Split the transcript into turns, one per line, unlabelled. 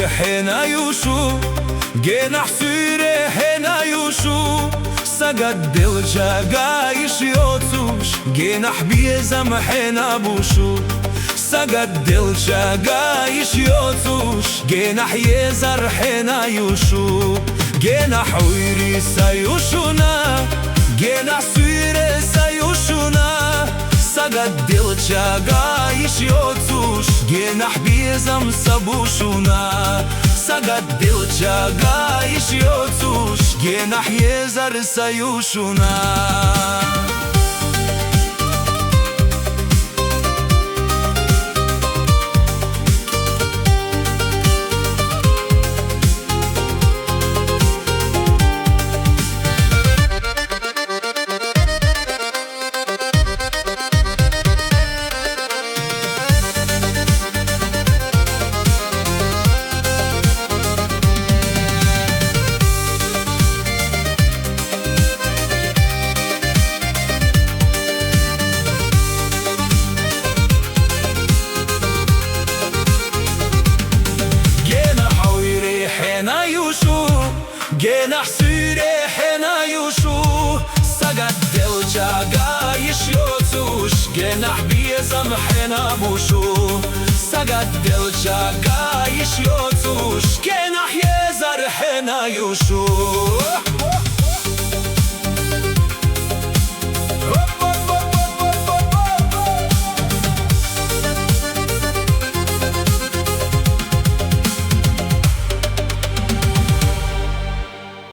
حويري حنا يوشو جناح سيري حنا يوشو سجد الجاقايش يوتوش جناح بيزم حنا بوشو سجد الجاقايش يوتوش جناح يزر حنا يوشو جناح حويري سيوشونا جناح سيري سيوشونا سجد الجاقايش يوتوش جناح بيزم سبوشونا سجد الجاقايش يوتوش جناح يزر سيوشونا جناح سيري حنا يوشو سجد الجاقايش يوتوش جناح بيزم حنا بوشو سجد الجاقايش يوتوش جناح يزر حنا يوشو